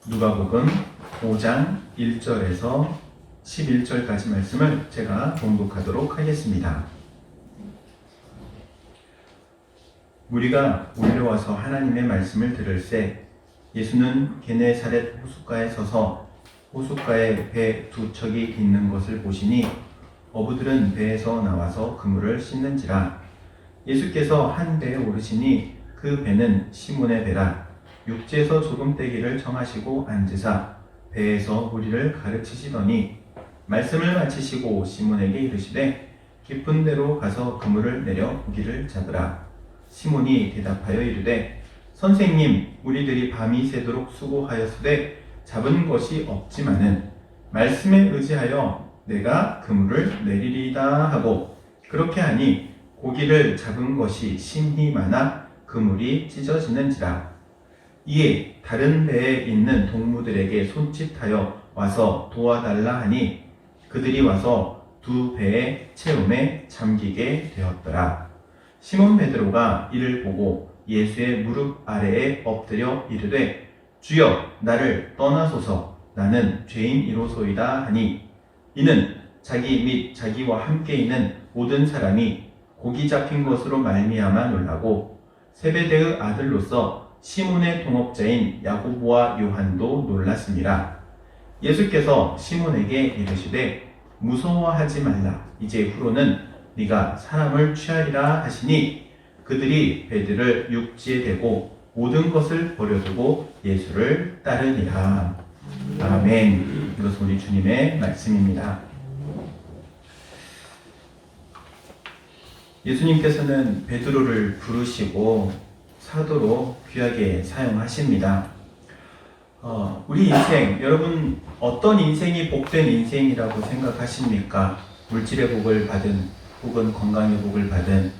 누가복음 5장 1절에서 11절까지 말씀을 제가 봉독하도록 하겠습니다. 무리가 몰려와서 하나님의 말씀을 들을새 예수는 게네사렛 호숫가에 서서 호숫가에 배 두 척이 있는 것을 보시니 어부들은 배에서 나와서 그물을 씻는지라. 예수께서 한 배에 오르시니 그 배는 시몬의 배라. 육지에서 조금 떼기를 청하시고 앉으사 배에서 무리를 가르치시더니 말씀을 마치시고 시몬에게 이르시되 깊은 데로 가서 그물을 내려 고기를 잡으라. 시몬이 대답하여 이르되 선생님, 우리들이 밤이 새도록 수고하였으되 잡은 것이 없지만은 말씀에 의지하여 내가 그물을 내리리이다 하고 그렇게 하니 고기를 잡은 것이 심히 많아 그물이 찢어지는지라. 이에 다른 배에 있는 동무들에게 손짓하여 와서 도와달라 하니 그들이 와서 두 배의 채움에 잠기게 되었더라. 시몬 베드로가 이를 보고 예수의 무릎 아래에 엎드려 이르되 주여, 나를 떠나소서, 나는 죄인이로소이다 하니 이는 자기 및 자기와 함께 있는 모든 사람이 고기 잡힌 것으로 말미암아 놀라고 세베대의 아들로서 시몬의 동업자인 야고보와 요한도 놀랐습니다. 예수께서 시몬에게 이르시되 무서워하지 말라. 이제 후로는 네가 사람을 취하리라 하시니 그들이 배들을 육지에 대고 모든 것을 버려두고 예수를 따르니라. 아멘. 이것은 우리 주님의 말씀입니다. 예수님께서는 베드로를 부르시고 사도로 귀하게 사용하십니다. 우리 인생, 여러분 어떤 인생이 복된 인생이라고 생각하십니까? 물질의 복을 받은 혹은 건강의 복을 받은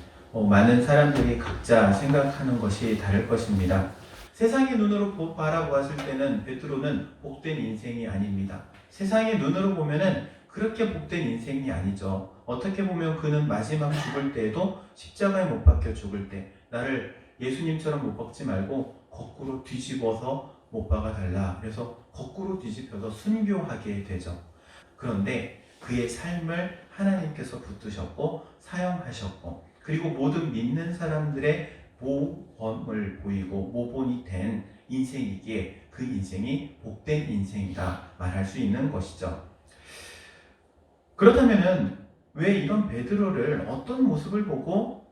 많은 사람들이 각자 생각하는 것이 다를 것입니다. 세상의 눈으로 바라보았을 때는 베드로는 복된 인생이 아닙니다. 세상의 눈으로 보면은 그렇게 복된 인생이 아니죠. 어떻게 보면 그는 마지막 죽을 때에도 십자가에 못 박혀 죽을 때 나를 예수님처럼 못 박지 말고 거꾸로 뒤집어서 못 박아달라. 그래서 거꾸로 뒤집혀서 순교하게 되죠. 그런데 그의 삶을 하나님께서 붙드셨고 사용하셨고 그리고 모든 믿는 사람들의 모범을 보이고 모본이 된 인생이기에 그 인생이 복된 인생이다 말할 수 있는 것이죠. 그렇다면은 왜 이런 베드로를 어떤 모습을 보고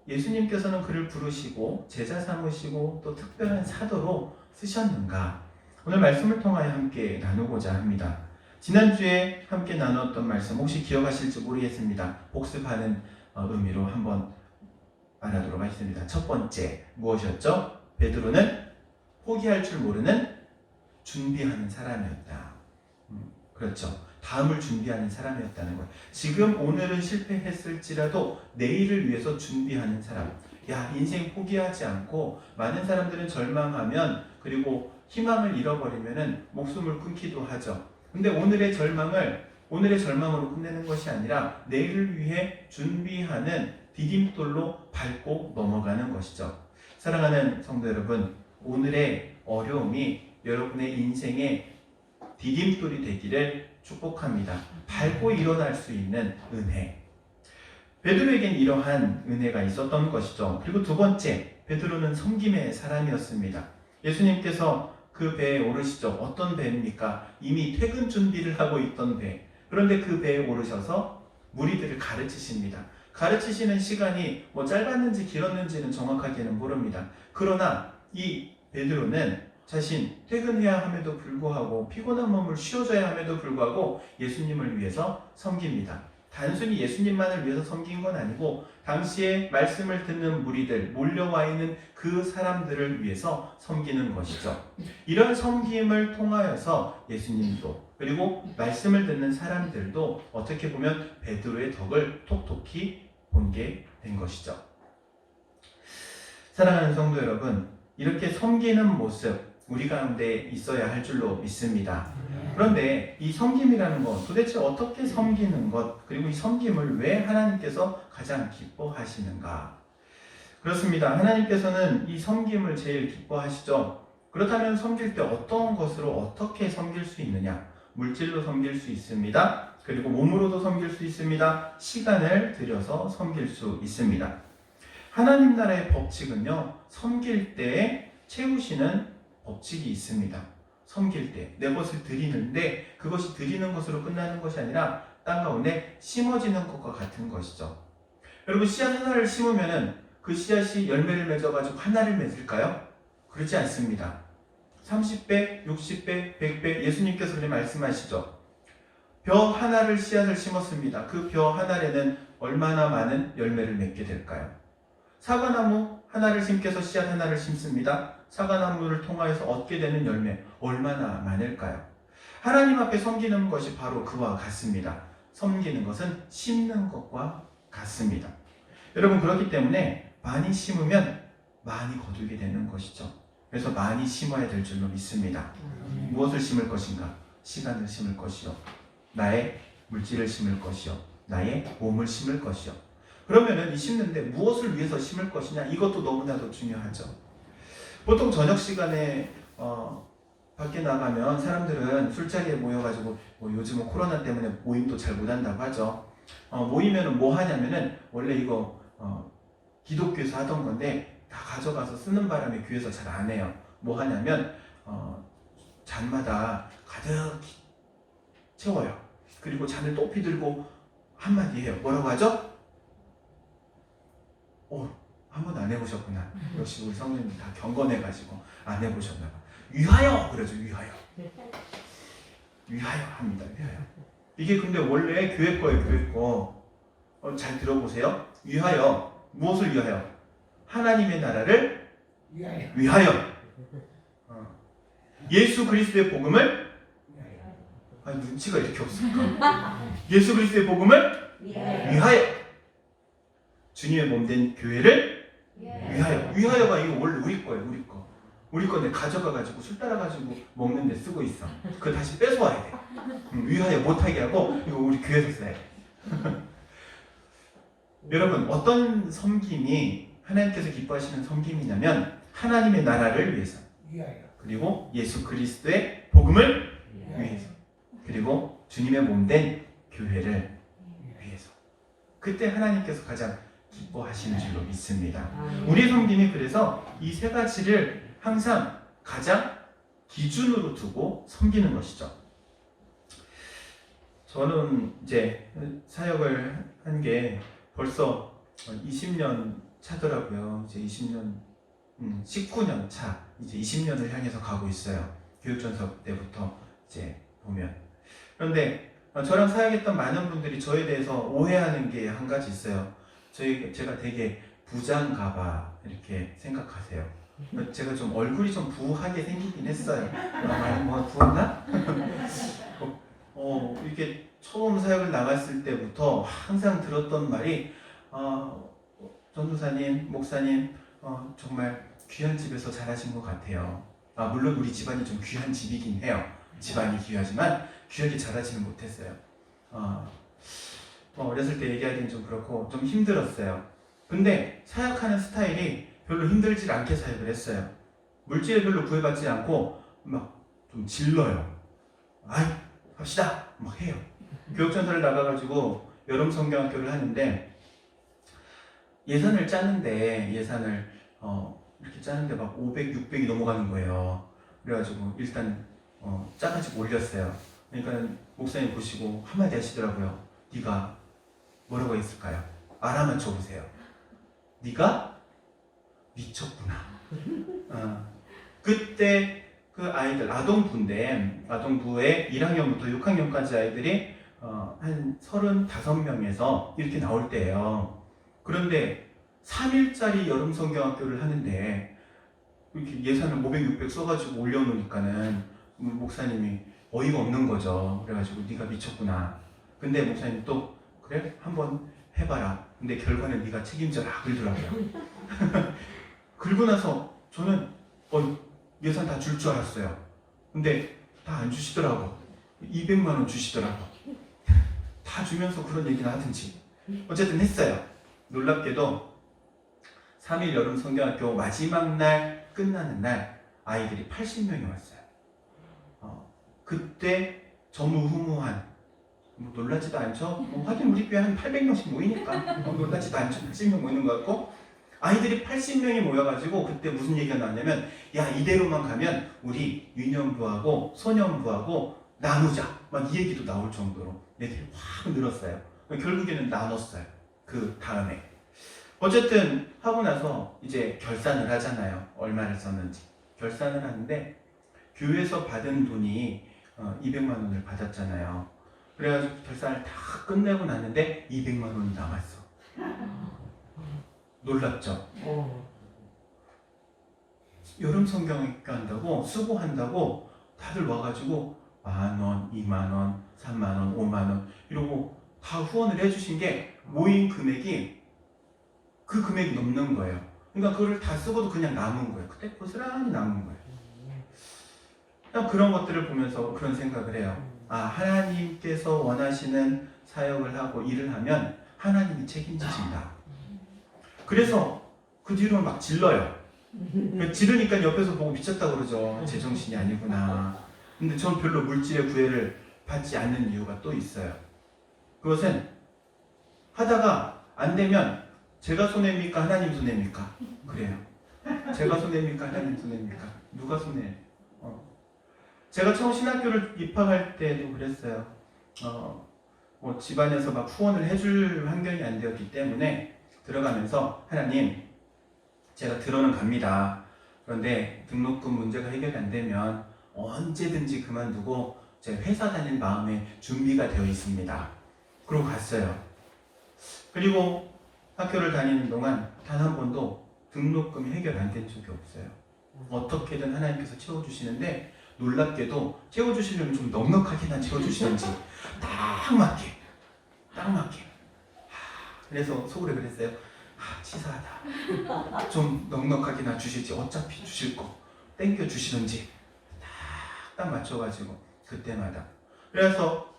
예수님께서는 그를 부르시고 제자 삼으시고 또 특별한 사도로 쓰셨는가? 오늘 말씀을 통하여 함께 나누고자 합니다. 지난주에 함께 나눴던 말씀 혹시 기억하실지 모르겠습니다. 복습하는 의미로 한번 알아두도록 하겠습니다. 첫 번째 무엇이었죠? 베드로는 포기할 줄 모르는 준비하는 사람이었다. 그렇죠. 다음을 준비하는 사람이었다는 거예요. 지금 오늘은 실패했을지라도 내일을 위해서 준비하는 사람. 인생 포기하지 않고 많은 사람들은 절망하면 그리고 희망을 잃어버리면 목숨을 끊기도 하죠. 근데 오늘의 절망으로 끝내는 것이 아니라 내일을 위해 준비하는 디딤돌로 밟고 넘어가는 것이죠. 사랑하는 성도 여러분, 오늘의 어려움이 여러분의 인생의 디딤돌이 되기를 축복합니다. 밟고 일어날 수 있는 은혜. 베드로에겐 이러한 은혜가 있었던 것이죠. 그리고 두 번째, 베드로는 섬김의 사람이었습니다. 예수님께서 그 배에 오르시죠. 어떤 배입니까? 이미 퇴근 준비를 하고 있던 배. 그런데 그 배에 오르셔서 무리들을 가르치십니다. 가르치시는 시간이 짧았는지 길었는지는 정확하게는 모릅니다. 그러나 이 베드로는 자신 퇴근해야 함에도 불구하고 피곤한 몸을 쉬어줘야 함에도 불구하고 예수님을 위해서 섬깁니다. 단순히 예수님만을 위해서 섬긴 건 아니고 당시에 말씀을 듣는 무리들, 몰려와 있는 그 사람들을 위해서 섬기는 것이죠. 이런 섬김을 통하여서 예수님도 그리고 말씀을 듣는 사람들도 어떻게 보면 베드로의 덕을 톡톡히 본 게 된 것이죠. 사랑하는 성도 여러분, 이렇게 섬기는 모습 우리 가운데 있어야 할 줄로 믿습니다. 그런데 이 섬김이라는 것, 도대체 어떻게 섬기는 것, 그리고 이 섬김을 왜 하나님께서 가장 기뻐하시는가? 그렇습니다. 하나님께서는 이 섬김을 제일 기뻐하시죠. 그렇다면 섬길 때 어떤 것으로 어떻게 섬길 수 있느냐? 물질로 섬길 수 있습니다. 그리고 몸으로도 섬길 수 있습니다. 시간을 들여서 섬길 수 있습니다. 하나님 나라의 법칙은요, 섬길 때 채우시는 법칙이 있습니다. 섬길 때 내 것을 드리는데 그것이 드리는 것으로 끝나는 것이 아니라 땅 가운데 심어지는 것과 같은 것이죠. 여러분, 씨앗 하나를 심으면은 그 씨앗이 열매를 맺어가지고 하나를 맺을까요? 그렇지 않습니다. 30배, 60배, 100배 예수님께서 그렇게 말씀하시죠. 벼 하나를 씨앗을 심었습니다. 그 벼 하나에는 얼마나 많은 열매를 맺게 될까요? 사과나무 하나를 심께서 씨앗 하나를 심습니다. 사과나무를 통하여서 얻게 되는 열매 얼마나 많을까요? 하나님 앞에 섬기는 것이 바로 그와 같습니다. 섬기는 것은 심는 것과 같습니다. 여러분, 그렇기 때문에 많이 심으면 많이 거두게 되는 것이죠. 그래서 많이 심어야 될 줄로 믿습니다. 무엇을 심을 것인가? 시간을 심을 것이요, 나의 물질을 심을 것이요, 나의 몸을 심을 것이요. 그러면은 이 심는데 무엇을 위해서 심을 것이냐, 이것도 너무나도 중요하죠. 보통 저녁 시간에 밖에 나가면 사람들은 술자리에 모여가지고 요즘은 코로나 때문에 모임도 잘 못한다고 하죠. 모이면은 뭐 하냐면은 원래 이거 기독교에서 하던 건데 다 가져가서 쓰는 바람에 교회에서 잘 안 해요. 뭐 하냐면 잔마다 가득 채워요. 그리고 잔을 높이 들고 한마디 해요. 뭐라고 하죠? 한 번도 안 해보셨구나. 역시 우리 성도님 다 경건해가지고 안 해보셨나봐. 위하여! 그러죠. 위하여. 위하여 합니다. 위하여. 이게 근데 원래 교회 거예요. 교회 거. 잘 들어보세요. 위하여. 무엇을 위하여? 하나님의 나라를 위하여. 예수 그리스도의 복음을 아니, 눈치가 이렇게 없을까? 예수 그리스도의 복음을 위하여. 주님의 몸된 교회를 위하여. 위하여가 이거 원래 우리 거예요. 우리 거. 우리 건데 가져가가지고 술 따라가지고 먹는 데 쓰고 있어. 그거 다시 뺏어와야 돼. 위하여 못하게 하고 이거 우리 교회에서 써야 돼. 여러분, 어떤 섬김이 하나님께서 기뻐하시는 섬김이냐면 하나님의 나라를 위해서, 그리고 예수 그리스도의 복음을 위해서, 그리고 주님의 몸된 교회를 위해서. 그때 하나님께서 가장 기뻐하시는 줄로 믿습니다. 우리의 섬김이 그래서 이 세 가지를 항상 가장 기준으로 두고 섬기는 것이죠. 저는 이제 사역을 한 게 벌써 20년 차더라고요. 이제 19년 차, 이제 20년을 향해서 가고 있어요. 교육전서 때부터 이제 보면. 그런데 저랑 사역했던 많은 분들이 저에 대해서 오해하는 게 한 가지 있어요. 제가 되게 부자인가봐 이렇게 생각하세요. 제가 좀 얼굴이 좀 부하게 생기긴 했어요. 뭐 부었나? 이렇게 처음 사역을 나갔을 때부터 항상 들었던 말이 전도사님, 목사님 정말 귀한 집에서 자라신 것 같아요. 물론 우리 집안이 좀 귀한 집이긴 해요. 집안이 귀하지만 귀하게 자라지는 못했어요. 어렸을 때 얘기하기는 좀 그렇고 좀 힘들었어요. 근데 사역하는 스타일이 별로 힘들지 않게 사역을 했어요. 물질에 별로 구애받지 않고 막 좀 질러요. 아이 합시다 막 해요. 교육전서를 나가가지고 여름 성경학교를 하는데 예산을 짜는데 이렇게 짜는데 막 500, 600이 넘어가는 거예요. 그래가지고 일단 짜가지고 올렸어요. 그러니까 목사님 보시고 한마디 하시더라고요. 네가 뭐라고 했을까요? 알아만 쳐보세요. 네가 미쳤구나. 그때 그 아이들 아동부에 1학년부터 6학년까지 아이들이 한 35명에서 이렇게 나올 때예요. 그런데 3일짜리 여름 성경학교를 하는데 이렇게 예산을 500, 600 써가지고 올려놓으니까는 목사님이 어이가 없는 거죠. 그래가지고 네가 미쳤구나. 근데 목사님 또 그래? 한번 해봐라. 근데 결과는 네가 책임져라. 그러더라고요. 그러고 나서 저는 예산 다 줄 줄 알았어요. 근데 다 안 주시더라고. 200만 원 주시더라고. 다 주면서 그런 얘기나 하든지. 어쨌든 했어요. 놀랍게도 3일 여름 성경학교 마지막 날 끝나는 날 아이들이 80명이 왔어요. 그때 전무후무한, 뭐 놀라지도 않죠? 하긴 우리 교회 한 800명씩 모이니까 놀라지도 않죠. 80명 모이는 것 같고, 아이들이 80명이 모여가지고 그때 무슨 얘기가 나왔냐면, 야, 이대로만 가면 우리 유년부하고 소년부하고 나누자, 막 이 얘기도 나올 정도로 애들이 확 늘었어요. 결국에는 나눴어요. 그 다음에 어쨌든 하고 나서 이제 결산을 하잖아요. 얼마를 썼는지 결산을 하는데, 교회에서 받은 돈이 200만 원을 받았잖아요. 그래가지고 결산을 다 끝내고 났는데 200만 원이 남았어. 놀랍죠? 여름 성경학교 한다고, 수고한다고 다들 와가지고 10,000원, 20,000원, 30,000원, 50,000원 이러고 다 후원을 해주신 게 모인 금액이 그 금액이 넘는 거예요. 그러니까 그거를 다 쓰고도 그냥 남은 거예요. 그때 고스란히 남은 거예요. 그냥 그런 것들을 보면서 그런 생각을 해요. 아, 하나님께서 원하시는 사역을 하고 일을 하면 하나님이 책임지신다. 그래서 그 뒤로 막 질러요. 지르니까 옆에서 보고 미쳤다고 그러죠. 제정신이 아니구나. 근데 전 별로 물질의 구애를 받지 않는 이유가 또 있어요. 그것은 하다가 안 되면 제가 손해입니까? 하나님 손해입니까? 그래요. 제가 손해입니까? 하나님 손해입니까? 누가 손해예요? 제가 처음 신학교를 입학할 때도 그랬어요. 뭐 집안에서 막 후원을 해줄 환경이 안 되었기 때문에 들어가면서, 하나님, 제가 들어는 갑니다. 그런데 등록금 문제가 해결이 안 되면 언제든지 그만두고 제 회사 다닐 마음에 준비가 되어 있습니다. 그러고 갔어요. 그리고 학교를 다니는 동안 단 한 번도 등록금이 해결 안 된 적이 없어요. 어떻게든 하나님께서 채워주시는데, 놀랍게도 채워주시려면 좀 넉넉하게나 채워주시는지 딱 맞게. 그래서 속으로 그랬어요. 치사하다. 좀 넉넉하게나 주실지, 어차피 주실 거 땡겨 주시는지 딱 맞춰가지고 그때마다. 그래서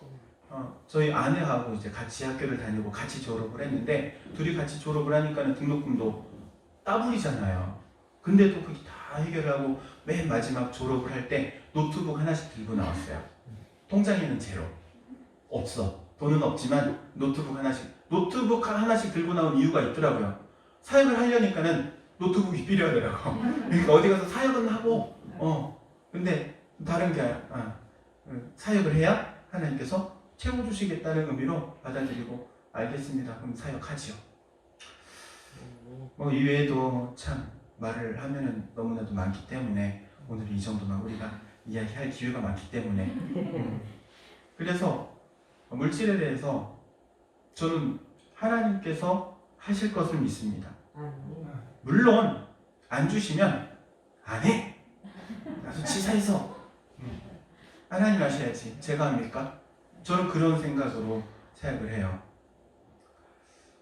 저희 아내하고 이제 같이 학교를 다니고 같이 졸업을 했는데, 둘이 같이 졸업을 하니까는 등록금도 따블이잖아요. 근데도 그게 다 해결하고 맨 마지막 졸업을 할 때 노트북 하나씩 들고 나왔어요. 통장에는 제로. 없어. 돈은 없지만 노트북 하나씩 들고 나온 이유가 있더라고요. 사역을 하려니까는 노트북이 필요하더라고. 그러니까 어디 가서 사역은 하고, 근데 다른 게 사역을 해야 하나님께서 채워주시겠다는 의미로 받아들이고, 알겠습니다. 그럼 사역하지요. 뭐 이외에도 참 말을 하면은 너무나도 많기 때문에 오늘 이 정도만 우리가 이야기할 기회가 많기 때문에 그래서 물질에 대해서 저는 하나님께서 하실 것을 믿습니다. 물론 안 주시면 안 해. 나도 치사해서 하나님 하셔야지 제가 합니까? 저는 그런 생각으로 사역을 해요.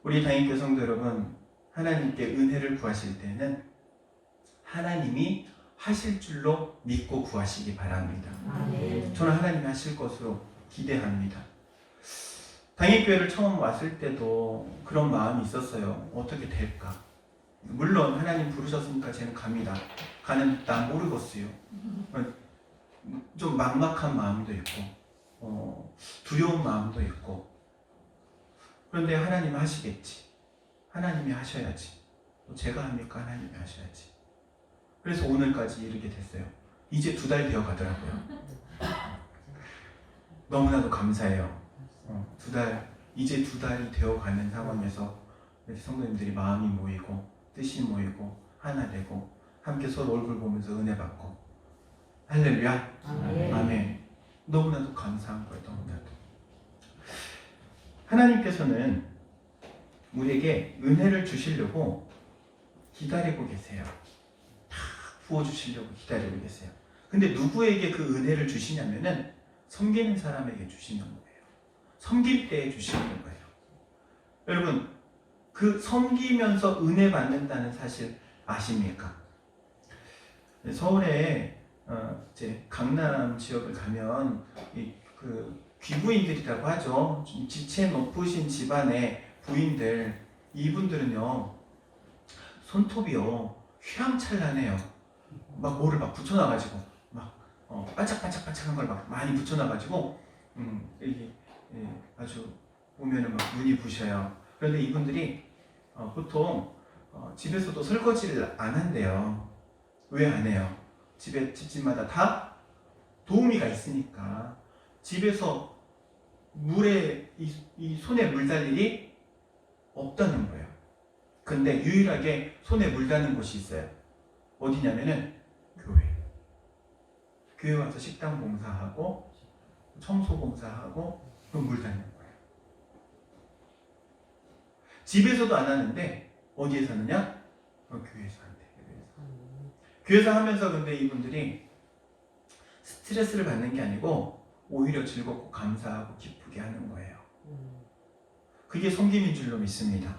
우리 다인교회 성도 여러분, 하나님께 은혜를 구하실 때는 하나님이 하실 줄로 믿고 구하시기 바랍니다. 저는 하나님이 하실 것으로 기대합니다. 다인교회를 처음 왔을 때도 그런 마음이 있었어요. 어떻게 될까? 물론 하나님 부르셨으니까 저는 갑니다. 가는 난 모르겠어요. 좀 막막한 마음도 있고 두려운 마음도 있고, 그런데 하나님이 하시겠지. 하나님이 하셔야지. 제가 합니까? 하나님이 하셔야지. 그래서 오늘까지 이르게 됐어요. 이제 2달 되어 가더라고요. 너무나도 감사해요. 이제 2달이 되어 가는 상황에서 성도님들이 마음이 모이고 뜻이 모이고 하나 되고 함께 서로 얼굴 보면서 은혜 받고, 할렐루야. 아멘. 너무나도 감사한 거예요. 너무나도. 하나님께서는 우리에게 은혜를 주시려고 기다리고 계세요. 다 부어주시려고 기다리고 계세요. 근데 누구에게 그 은혜를 주시냐면은 섬기는 사람에게 주시는 거예요. 섬길 때에 주시는 거예요. 여러분, 그 섬기면서 은혜 받는다는 사실 아십니까? 서울에 이제 강남 지역을 가면 그 귀부인들이라고 하죠. 좀 지체 높으신 집안의 부인들, 이분들은요 손톱이요 휘황찬란해요. 막 뭐를 막 붙여놔가지고 막 반짝반짝반짝한 걸 막 많이 붙여놔가지고 이게 아주 보면은 막 눈이 부셔요. 그런데 이분들이 보통 집에서도 설거지를 안 한대요. 왜 안 해요? 집집마다 다 도우미가 있으니까 집에서 물에 이 손에 물 닿을 일이 없다는 거예요. 근데 유일하게 손에 물 닿는 곳이 있어요. 어디냐면은 교회 와서 식당 봉사하고 청소 봉사하고 그럼 물 닿는 거예요. 집에서도 안 하는데 어디에서 하느냐? 교회에서 한대. 교회에서 하면서 근데 이분들이 스트레스를 받는 게 아니고 오히려 즐겁고 감사하고 기쁘게 하는 거예요. 그게 섬김인 줄로 믿습니다.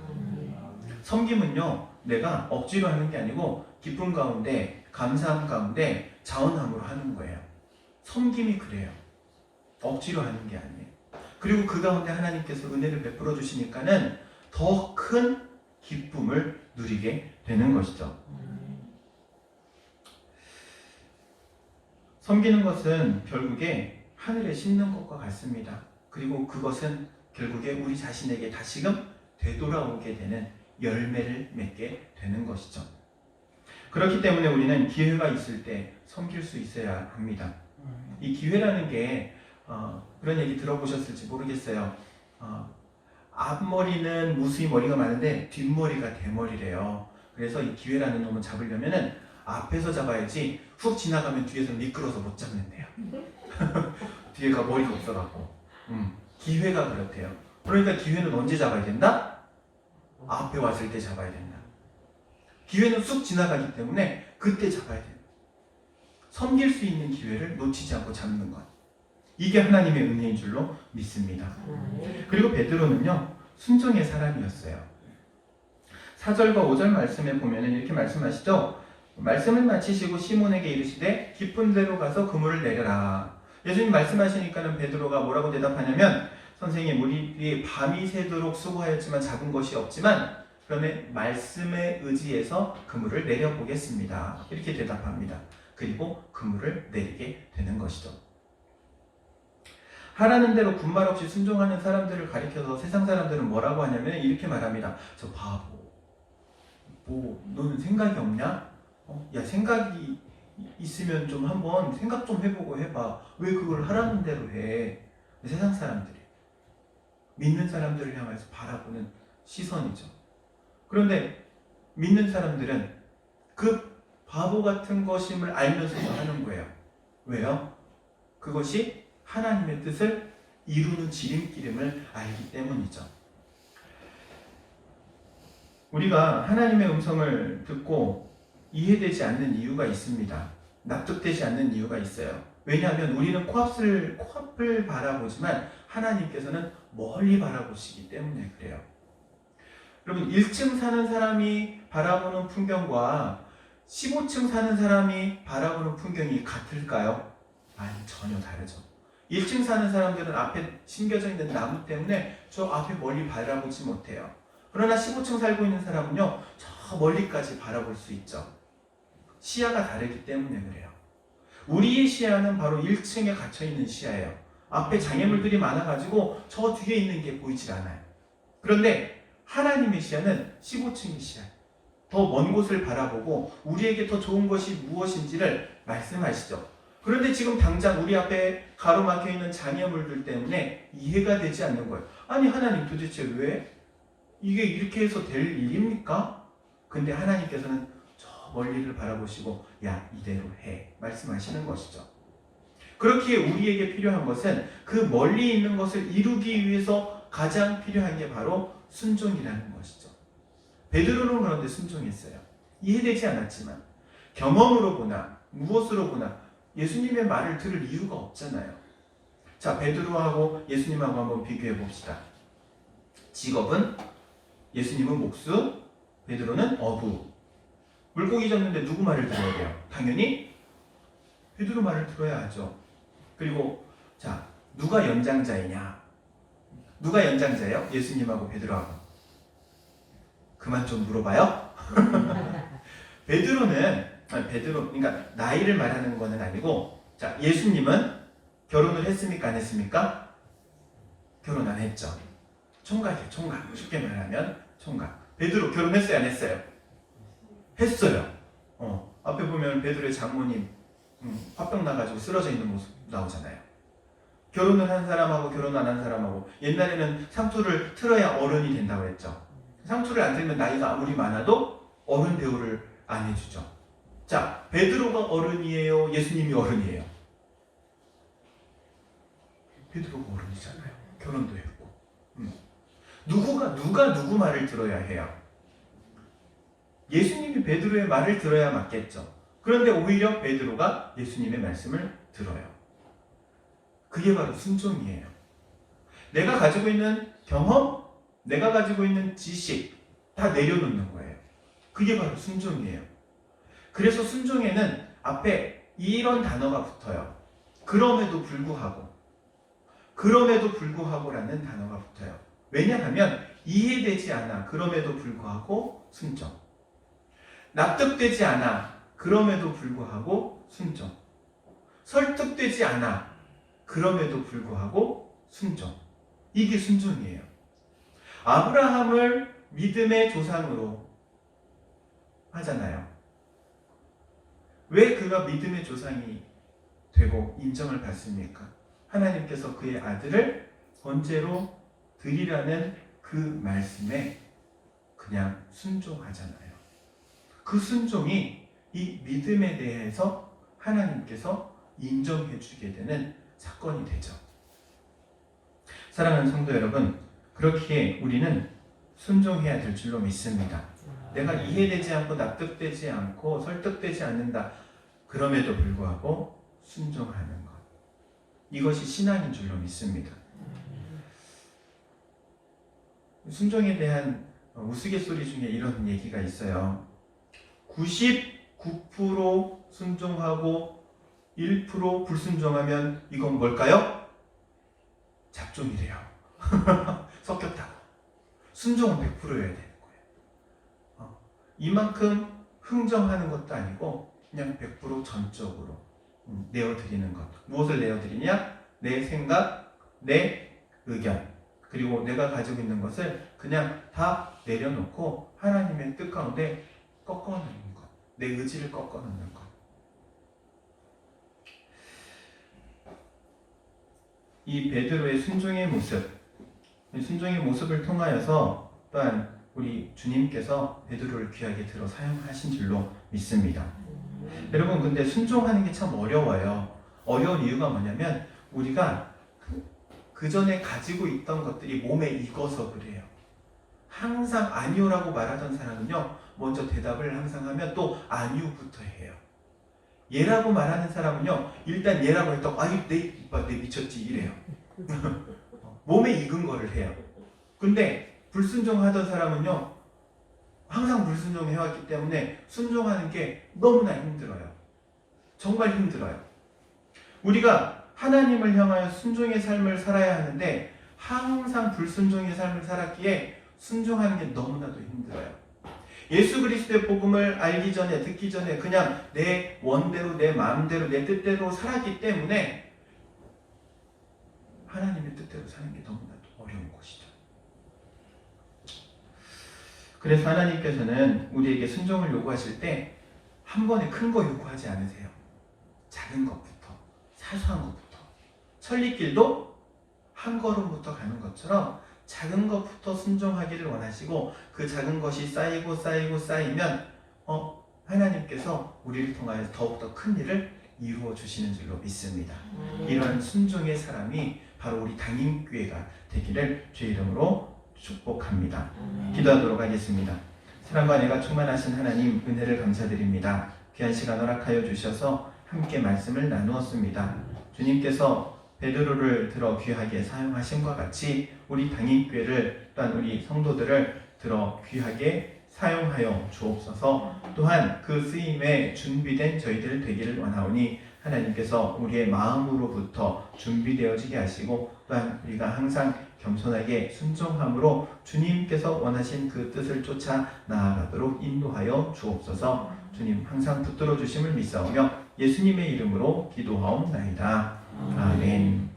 섬김은요, 내가 억지로 하는 게 아니고 기쁨 가운데, 감사함 가운데 자원함으로 하는 거예요. 섬김이 그래요. 억지로 하는 게 아니에요. 그리고 그 가운데 하나님께서 은혜를 베풀어 주시니까는 더 큰 기쁨을 누리게 되는 것이죠. 섬기는 것은 결국에 하늘에 심는 것과 같습니다. 그리고 그것은 결국에 우리 자신에게 다시금 되돌아오게 되는 열매를 맺게 되는 것이죠. 그렇기 때문에 우리는 기회가 있을 때 섬길 수 있어야 합니다. 이 기회라는 게 그런 얘기 들어보셨을지 모르겠어요. 앞머리는 무수히 머리가 많은데 뒷머리가 대머리래요. 그래서 이 기회라는 놈을 잡으려면은 앞에서 잡아야지 훅 지나가면 뒤에서 미끄러서 못 잡는데요. 뒤에가 머리가 없어갖고. 기회가 그렇대요. 그러니까 기회는 언제 잡아야 된다? 앞에 왔을 때 잡아야 된다. 기회는 쑥 지나가기 때문에 그때 잡아야 된다. 섬길 수 있는 기회를 놓치지 않고 잡는 것. 이게 하나님의 은혜인 줄로 믿습니다. 그리고 베드로는요, 순종의 사람이었어요. 4절과 5절 말씀에 보면 이렇게 말씀하시죠. 말씀을 마치시고 시몬에게 이르시되 깊은 데로 가서 그물을 내려라. 예수님 말씀하시니까는 베드로가 뭐라고 대답하냐면, 선생님, 우리 밤이 새도록 수고하였지만 잡은 것이 없지만 그러면 말씀에 의지해서 그물을 내려보겠습니다. 이렇게 대답합니다. 그리고 그물을 내리게 되는 것이죠. 하라는 대로 군말 없이 순종하는 사람들을 가리켜서 세상 사람들은 뭐라고 하냐면 이렇게 말합니다. 저 바보, 너는 생각이 없냐? 야, 생각이 있으면 좀 한번 생각 좀 해보고 해봐. 왜 그걸 하라는 대로 해? 세상 사람들이 믿는 사람들을 향해서 바라보는 시선이죠. 그런데 믿는 사람들은 그 바보 같은 것임을 알면서도 하는 거예요. 왜요? 그것이 하나님의 뜻을 이루는 지름길임을 알기 때문이죠. 우리가 하나님의 음성을 듣고 이해되지 않는 이유가 있습니다. 납득되지 않는 이유가 있어요. 왜냐하면 우리는 코앞을 바라보지만 하나님께서는 멀리 바라보시기 때문에 그래요. 여러분, 1층 사는 사람이 바라보는 풍경과 15층 사는 사람이 바라보는 풍경이 같을까요? 아니, 전혀 다르죠. 1층 사는 사람들은 앞에 심겨져 있는 나무 때문에 저 앞에 멀리 바라보지 못해요. 그러나 15층 살고 있는 사람은요, 저 멀리까지 바라볼 수 있죠. 시야가 다르기 때문에 그래요. 우리의 시야는 바로 1층에 갇혀있는 시야예요. 앞에 장애물들이 많아가지고 저 뒤에 있는 게 보이질 않아요. 그런데 하나님의 시야는 15층의 시야예요. 더 먼 곳을 바라보고 우리에게 더 좋은 것이 무엇인지를 말씀하시죠. 그런데 지금 당장 우리 앞에 가로막혀 있는 장애물들 때문에 이해가 되지 않는 거예요. 아니, 하나님 도대체 왜? 이게 이렇게 해서 될 일입니까? 근데 하나님께서는 저 멀리를 바라보시고 야, 이대로 해 말씀하시는 것이죠. 그렇기에 우리에게 필요한 것은 그 멀리 있는 것을 이루기 위해서 가장 필요한 게 바로 순종이라는 것이죠. 베드로는 그런데 순종했어요. 이해되지 않았지만 경험으로 보나 무엇으로 보나 예수님의 말을 들을 이유가 없잖아요. 자, 베드로하고 예수님하고 한번 비교해 봅시다. 직업은 예수님은 목수, 베드로는 어부. 물고기 잡는데 누구 말을 들어야 돼요? 당연히 베드로 말을 들어야 하죠. 그리고 자, 누가 연장자이냐? 누가 연장자예요? 예수님하고 베드로하고. 그만 좀 물어봐요. 베드로는 베드로, 그러니까 나이를 말하는 거는 아니고, 자, 예수님은 결혼을 했습니까? 안 했습니까? 결혼 안 했죠. 총각이에요, 총각. 쉽게 말하면 총각. 베드로 결혼했어요, 안 했어요? 했어요. 앞에 보면 베드로의 장모님 화병 나가지고 쓰러져 있는 모습 나오잖아요. 결혼을 한 사람하고 결혼 안 한 사람하고, 옛날에는 상투를 틀어야 어른이 된다고 했죠. 상투를 안 틀면 나이가 아무리 많아도 어른 대우를 안 해주죠. 자, 베드로가 어른이에요? 예수님이 어른이에요? 베드로가 어른이잖아요. 결혼도 했고. 누가 누구 말을 들어야 해요? 예수님이 베드로의 말을 들어야 맞겠죠. 그런데 오히려 베드로가 예수님의 말씀을 들어요. 그게 바로 순종이에요. 내가 가지고 있는 경험, 내가 가지고 있는 지식 다 내려놓는 거예요. 그게 바로 순종이에요. 그래서 순종에는 앞에 이런 단어가 붙어요. 그럼에도 불구하고라는 단어가 붙어요. 왜냐하면 이해되지 않아. 그럼에도 불구하고 순종. 납득되지 않아. 그럼에도 불구하고 순종. 설득되지 않아. 그럼에도 불구하고 순종. 이게 순종이에요. 아브라함을 믿음의 조상으로 하잖아요. 왜 그가 믿음의 조상이 되고 인정을 받습니까? 하나님께서 그의 아들을 번제로 드리라는 그 말씀에 그냥 순종하잖아요. 그 순종이 이 믿음에 대해서 하나님께서 인정해 주게 되는 사건이 되죠. 사랑하는 성도 여러분, 그렇기에 우리는 순종해야 될 줄로 믿습니다. 내가 이해되지 않고 납득되지 않고 설득되지 않는다. 그럼에도 불구하고 순종하는 것. 이것이 신앙인 줄로 믿습니다. 순종에 대한 우스갯소리 중에 이런 얘기가 있어요. 99% 순종하고 1% 불순종하면 이건 뭘까요? 잡종이래요. 섞였다고. 순종은 100%여야 되는 거예요. 이만큼 흥정하는 것도 아니고 그냥 100% 전적으로 내어드리는 것. 무엇을 내어드리냐? 내 생각, 내 의견, 그리고 내가 가지고 있는 것을 그냥 다 내려놓고 하나님의 뜻 가운데 꺾어놓는 것. 내 의지를 꺾어놓는 것. 이 베드로의 순종의 모습을 통하여서 또한 우리 주님께서 베드로를 귀하게 들어 사용하신 줄로 믿습니다. 여러분, 근데 순종하는 게 참 어려워요. 어려운 이유가 뭐냐면 우리가 그 전에 가지고 있던 것들이 몸에 익어서 그래요. 항상 아니오라고 말하던 사람은요, 먼저 대답을 항상 하면 또 아니오부터 해요. 예라고 말하는 사람은요, 일단 예라고 했다고 내 미쳤지 이래요. 몸에 익은 거를 해요. 근데 불순종하던 사람은요, 항상 불순종을 해왔기 때문에 순종하는 게 너무나 힘들어요. 정말 힘들어요. 우리가 하나님을 향하여 순종의 삶을 살아야 하는데 항상 불순종의 삶을 살았기에 순종하는 게 너무나도 힘들어요. 예수 그리스도의 복음을 알기 전에, 듣기 전에 그냥 내 원대로, 내 마음대로, 내 뜻대로 살았기 때문에 하나님의 뜻대로 사는 게 너무나도 어려운 것이죠. 그래서 하나님께서는 우리에게 순종을 요구하실 때 한 번에 큰 거 요구하지 않으세요. 작은 것부터, 사소한 것부터. 천리길도 한 걸음부터 가는 것처럼 작은 것부터 순종하기를 원하시고, 그 작은 것이 쌓이면 하나님께서 우리를 통하여 더욱더 큰 일을 이루어 주시는 줄로 믿습니다. 이러한 순종의 사람이 바로 우리 당임교회가 되기를 주의 이름으로 축복합니다. 기도하도록 하겠습니다. 사랑과 은혜가 충만하신 하나님, 은혜를 감사드립니다. 귀한 시간 허락하여 주셔서 함께 말씀을 나누었습니다. 주님께서 베드로를 들어 귀하게 사용하신 것 같이 우리 당임교회를, 또한 우리 성도들을 들어 귀하게 사용하여 주옵소서. 또한 그 쓰임에 준비된 저희들 되기를 원하오니 하나님께서 우리의 마음으로부터 준비되어지게 하시고 또한 우리가 항상 겸손하게 순종함으로 주님께서 원하신 그 뜻을 쫓아 나아가도록 인도하여 주옵소서. 주님 항상 붙들어 주심을 믿사오며 예수님의 이름으로 기도하옵나이다. 아멘.